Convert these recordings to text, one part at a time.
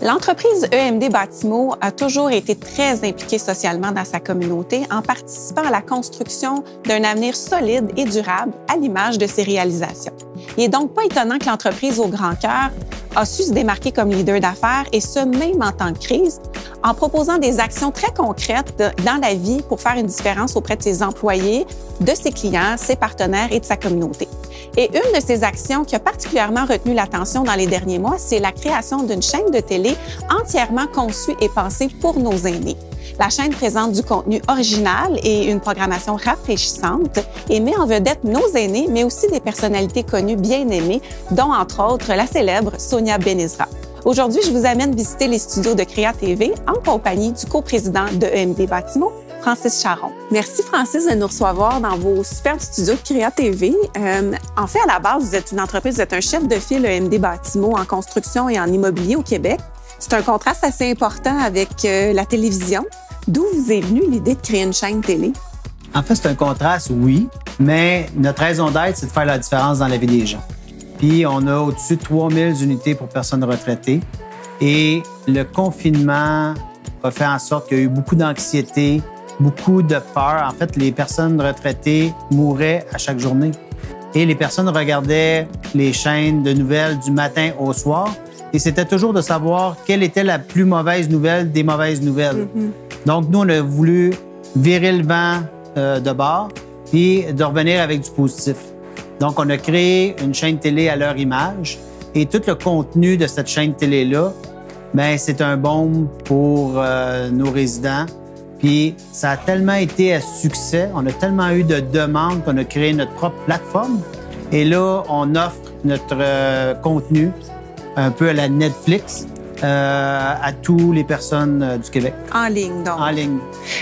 L'entreprise EMD Bâtimo a toujours été très impliquée socialement dans sa communauté en participant à la construction d'un avenir solide et durable à l'image de ses réalisations. Il n'est donc pas étonnant que l'entreprise au grand cœur a su se démarquer comme leader d'affaires et ce, même en temps de crise, en proposant des actions très concrètes dans la vie pour faire une différence auprès de ses employés, de ses clients, ses partenaires et de sa communauté. Et une de ces actions qui a particulièrement retenu l'attention dans les derniers mois, c'est la création d'une chaîne de télé entièrement conçue et pensée pour nos aînés. La chaîne présente du contenu original et une programmation rafraîchissante et met en vedette nos aînés, mais aussi des personnalités connues bien aimées, dont entre autres la célèbre Sonia Benezra. Aujourd'hui, je vous amène visiter les studios de Créa TV en compagnie du coprésident de EMD Bâtimo, Francis Charron. Merci Francis de nous recevoir dans vos superbes studios de Créa TV. En fait, à la base, vous êtes une entreprise, vous êtes un chef de file EMD Bâtimo en construction et en immobilier au Québec. C'est un contraste assez important avec la télévision. D'où vous est venue l'idée de créer une chaîne télé? En fait, c'est un contraste, oui, mais notre raison d'être, c'est de faire la différence dans la vie des gens. Puis, on a au-dessus de 3000 unités pour personnes retraitées. Et le confinement a fait en sorte qu'il y a eu beaucoup d'anxiété, beaucoup de peur. En fait, les personnes retraitées mouraient à chaque journée. Et les personnes regardaient les chaînes de nouvelles du matin au soir. Et c'était toujours de savoir quelle était la plus mauvaise nouvelle des mauvaises nouvelles. Donc, nous, on a voulu virer le vent de bord et de revenir avec du positif. Donc, on a créé une chaîne télé à leur image et tout le contenu de cette chaîne télé-là, bien, c'est un baume pour nos résidents. Puis, ça a tellement été un succès, on a tellement eu de demandes qu'on a créé notre propre plateforme. Et là, on offre notre contenu un peu à la Netflix à toutes les personnes du Québec. En ligne, donc. En ligne.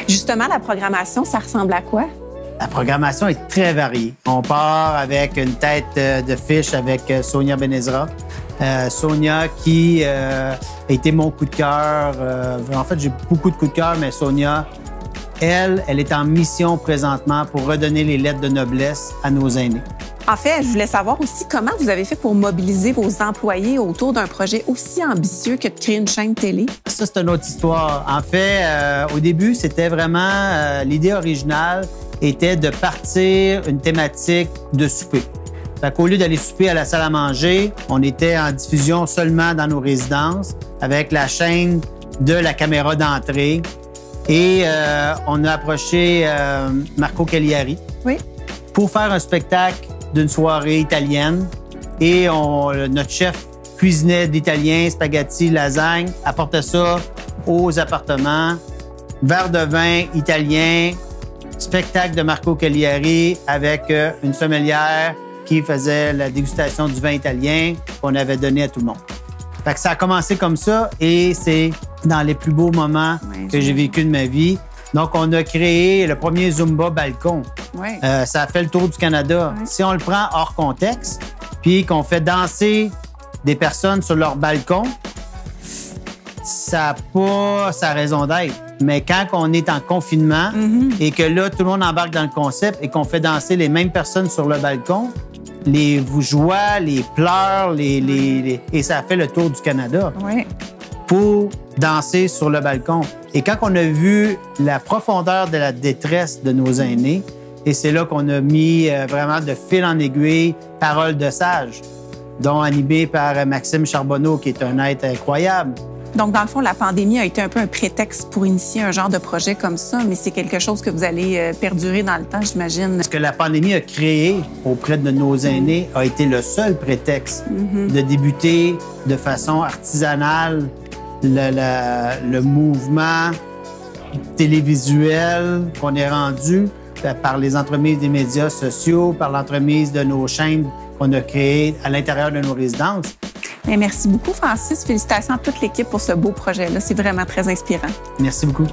Justement, la programmation, ça ressemble à quoi? La programmation est très variée. On part avec une tête de fiche avec Sonia Benezra. Sonia qui a été mon coup de cœur. En fait, j'ai beaucoup de coups de cœur, mais Sonia, elle est en mission présentement pour redonner les lettres de noblesse à nos aînés. En fait, je voulais savoir aussi comment vous avez fait pour mobiliser vos employés autour d'un projet aussi ambitieux que de créer une chaîne télé. Ça, c'est une autre histoire. En fait, au début, c'était vraiment l'idée originale était de partir une thématique de souper. Fait qu'au lieu d'aller souper à la salle à manger, on était en diffusion seulement dans nos résidences avec la chaîne de la caméra d'entrée. Et on a approché Marco Cagliari pour faire un spectacle d'une soirée italienne. Et notre chef cuisinait d'italien, spaghetti, lasagne, apportait ça aux appartements. Verre de vin italien, spectacle de Marco Cagliari avec une sommelière qui faisait la dégustation du vin italien qu'on avait donné à tout le monde. Fait que ça a commencé comme ça et c'est dans les plus beaux moments que j'ai vécu de ma vie. Donc, on a créé le premier Zumba balcon. Ça a fait le tour du Canada. Si on le prend hors contexte, puis qu'on fait danser des personnes sur leur balcon, ça n'a pas sa raison d'être. Mais quand on est en confinement et que là, tout le monde embarque dans le concept et qu'on fait danser les mêmes personnes sur le balcon, les joies, les pleurs, et ça a fait le tour du Canada pour danser sur le balcon. Et quand on a vu la profondeur de la détresse de nos aînés, et c'est là qu'on a mis vraiment de fil en aiguille Paroles de sage, dont animé par Maxime Charbonneau, qui est un être incroyable. Donc, dans le fond, la pandémie a été un peu un prétexte pour initier un genre de projet comme ça, mais c'est quelque chose que vous allez perdurer dans le temps, j'imagine. Ce que la pandémie a créé auprès de nos aînés a été le seul prétexte de débuter de façon artisanale le mouvement télévisuel qu'on est rendu par les entremises des médias sociaux, par l'entremise de nos chaînes qu'on a créées à l'intérieur de nos résidences. Bien, merci beaucoup, Francis. Félicitations à toute l'équipe pour ce beau projet-là. C'est vraiment très inspirant. Merci beaucoup.